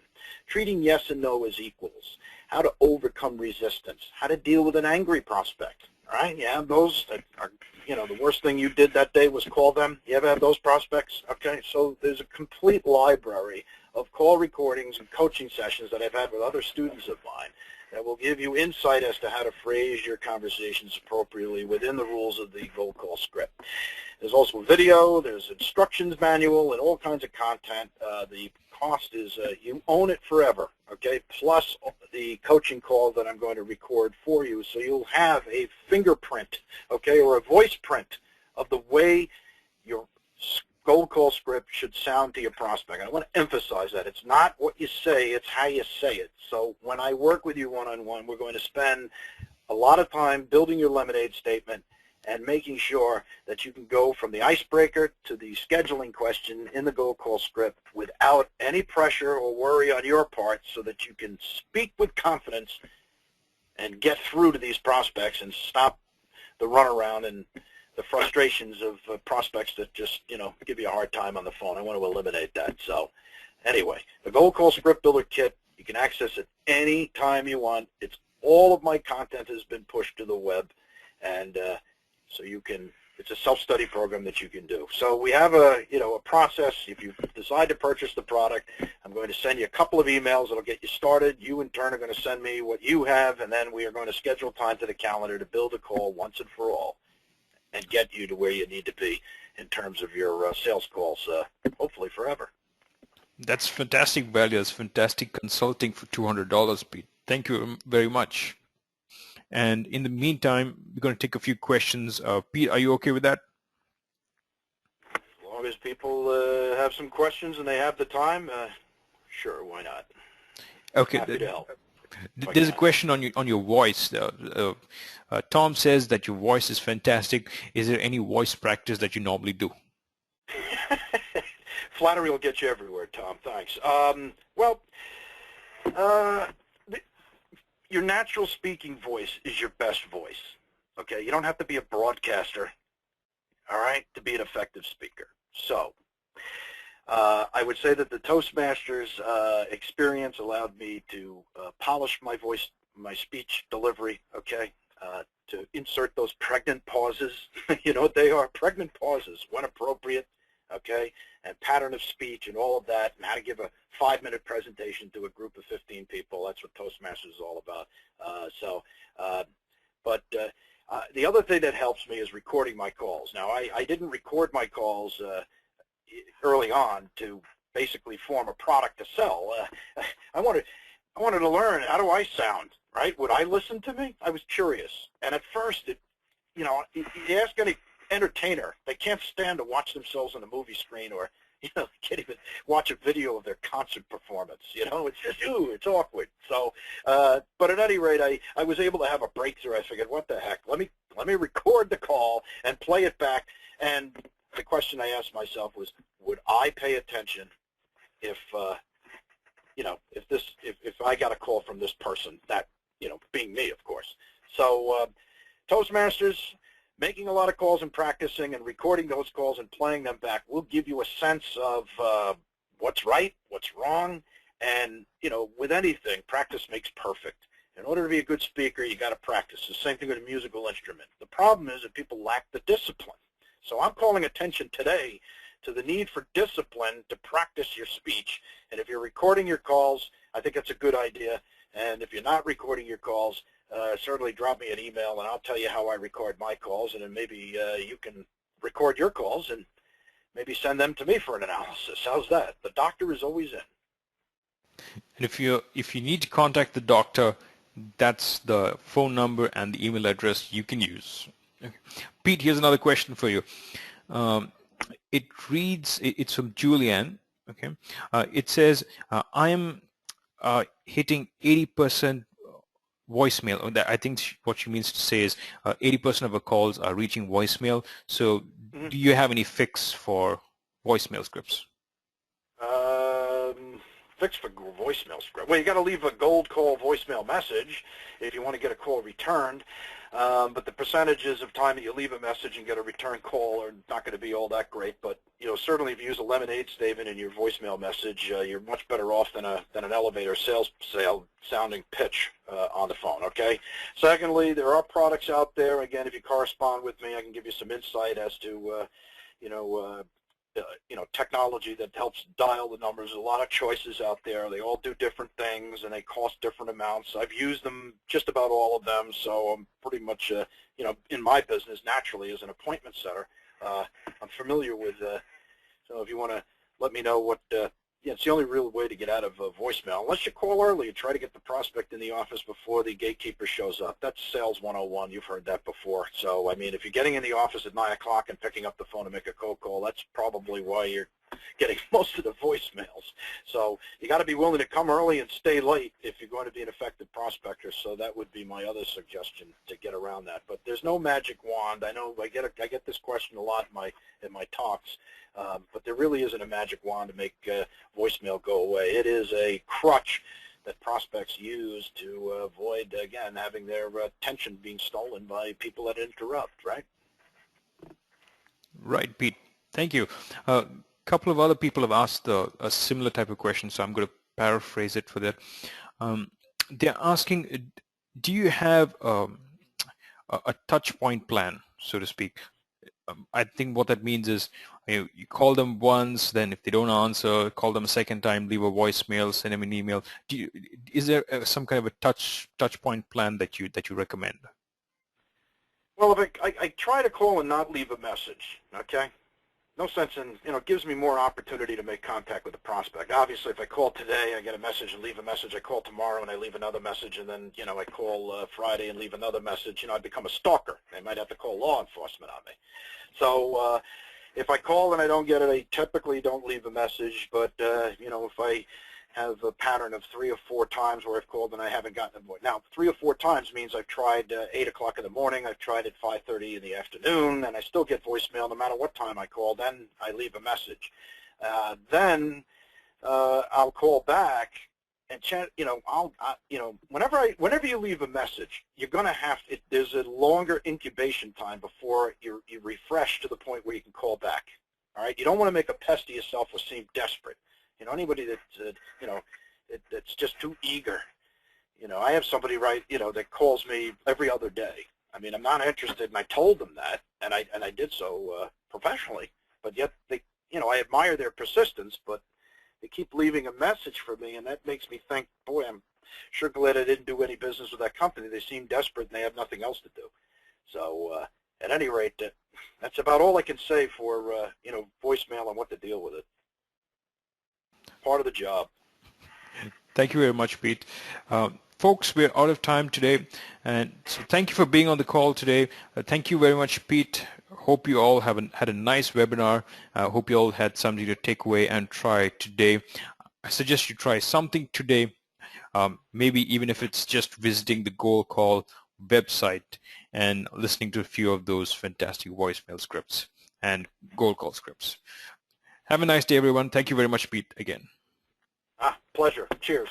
S2: treating yes and no as equals, how to overcome resistance, how to deal with an angry prospect. All right, yeah, those that are, you know, the worst thing you did that day was call them. You ever have those prospects? Okay, so there's a complete library of call recordings and coaching sessions that I've had with other students of mine that will give you insight as to how to phrase your conversations appropriately within the rules of the cold call script. There's also a video, there's instructions manual, and all kinds of content. The cost is you own it forever, okay, plus the coaching call that I'm going to record for you, so you'll have a fingerprint, okay, or a voice print of the way your cold call script should sound to your prospect. And I want to emphasize that. It's not what you say, it's how you say it. So when I work with you one-on-one, we're going to spend a lot of time building your lemonade statement and making sure that you can go from the icebreaker to the scheduling question in the cold call script without any pressure or worry on your part, so that you can speak with confidence and get through to these prospects and stop the runaround and the frustrations of prospects that just, you know, give you a hard time on the phone. I want to eliminate that. So anyway, the Cold Call Script Builder Kit, you can access it any time you want. It's all of my content has been pushed to the web, and so you can, it's a self-study program that you can do. So we have a, you know, a process. If you decide to purchase the product, I'm going to send you a couple of emails that'll get you started. You in turn are going to send me what you have, and then we are going to schedule time to the calendar to build a call once and for all and get you to where you need to be in terms of your sales calls, hopefully forever.
S1: That's fantastic value. That's fantastic consulting for $200, Pete. Thank you very much. And in the meantime, we're going to take a few questions. Pete, are you okay with that?
S2: As long as people have some questions and they have the time, sure, why not?
S1: Okay.
S2: Happy to help.
S1: There's a question on your voice. Tom says that your voice is fantastic. Is there any voice practice that you normally do?
S2: Flattery will get you everywhere, Tom. Thanks. Your natural speaking voice is your best voice. Okay, you don't have to be a broadcaster, all right, to be an effective speaker. So I would say that the Toastmasters experience allowed me to polish my voice, my speech delivery, okay, to insert those pregnant pauses. You know what they are? Pregnant pauses when appropriate, okay, and pattern of speech and all of that, and how to give a 5-minute presentation to a group of 15 people. That's what Toastmasters is all about. The other thing that helps me is recording my calls. Now, I didn't record my calls early on to basically form a product to sell. I wanted to learn, how do I sound, right? Would I listen to me? I was curious. And at first, you ask any entertainer, they can't stand to watch themselves on a movie screen, or, can't even watch a video of their concert performance. It's just, it's awkward. So, but at any rate, I was able to have a breakthrough. I figured, what the heck? Let me record the call and play it back. And the question I asked myself was, would I pay attention if I got a call from this person, that, being me, of course. So Toastmasters, making a lot of calls and practicing and recording those calls and playing them back will give you a sense of what's right, what's wrong, and, with anything, practice makes perfect. In order to be a good speaker, you got to practice. The same thing with a musical instrument. The problem is that people lack the discipline. So I'm calling attention today to the need for discipline to practice your speech. And if you're recording your calls, I think that's a good idea. And if you're not recording your calls, certainly drop me an email, and I'll tell you how I record my calls, and then maybe you can record your calls and maybe send them to me for an analysis. How's that? The doctor is always in.
S1: And if you need to contact the doctor, that's the phone number and the email address you can use. Okay. Pete, here's another question for you. It reads, it's from Julianne. Okay. It says, I am hitting 80% voicemail. I think what she means to say is 80% of her calls are reaching voicemail. So do you have any fix for voicemail scripts?
S2: Fix for voicemail script. Well, you got to leave a gold call voicemail message if you want to get a call returned. But the percentages of time that you leave a message and get a return call are not going to be all that great. But certainly if you use a lemonade statement in your voicemail message, you're much better off than an elevator sales sounding pitch on the phone. Okay. Secondly, there are products out there. Again, if you correspond with me, I can give you some insight as to technology that helps dial the numbers. There's a lot of choices out there. They all do different things, and they cost different amounts. I've used them, just about all of them, so I'm pretty much, in my business, naturally, as an appointment setter, I'm familiar with, so if you want to let me know what, it's the only real way to get out of voicemail. Unless you call early and try to get the prospect in the office before the gatekeeper shows up. That's sales 101. You've heard that before. So, I mean, if you're getting in the office at 9 o'clock and picking up the phone to make a cold call, that's probably why you're getting most of the voicemails. So you got to be willing to come early and stay late if you're going to be an effective prospector. So that would be my other suggestion to get around that. But there's no magic wand. I know I get this question a lot in my talks. But there really isn't a magic wand to make voicemail go away. It is a crutch that prospects use to avoid, again, having their attention being stolen by people that interrupt, right?
S1: Right, Pete. Thank you. A couple of other people have asked a similar type of question, so I'm going to paraphrase it for that. They're asking, do you have a touch point plan, so to speak? I think what that means is you call them once, then if they don't answer, call them a second time, leave a voicemail, send them an email. Is there some kind of a touch point plan that you recommend?
S2: Well, if I try to call and not leave a message, okay? No sense in, it gives me more opportunity to make contact with the prospect. Obviously, if I call today, I get a message and leave a message. I call tomorrow and I leave another message, and then, I call Friday and leave another message. I become a stalker. I might have to call law enforcement on me. So if I call and I don't get it, I typically don't leave a message. But, if I have a pattern of 3 or 4 times where I've called and I haven't gotten a voice. Now, 3 or 4 times means I've tried 8 o'clock in the morning, I've tried at 5:30 in the afternoon, and I still get voicemail no matter what time I call. Then I leave a message. Then I'll call back and chat. Whenever you leave a message, you're going to have there's a longer incubation time before you refresh to the point where you can call back. All right, you don't want to make a pest of yourself or seem desperate. Anybody that's, that's just too eager. I have somebody, that calls me every other day. I mean, I'm not interested, and I told them that, and I did so professionally. But yet, I admire their persistence, but they keep leaving a message for me, and that makes me think, boy, I'm sure glad I didn't do any business with that company. They seem desperate, and they have nothing else to do. So, at any rate, that's about all I can say for, voicemail and what to deal with it. Part of the job.
S1: Thank you very much, Pete. Folks, we're out of time today, and so thank you for being on the call today. Thank you very much, Pete. Hope you all had a nice webinar. Hope you all had something to take away and try today. I suggest you try something today, maybe even if it's just visiting the Goal Call website and listening to a few of those fantastic voicemail scripts and Goal Call scripts. Have a nice day, everyone. Thank you very much, Pete, again.
S2: Pleasure. Cheers.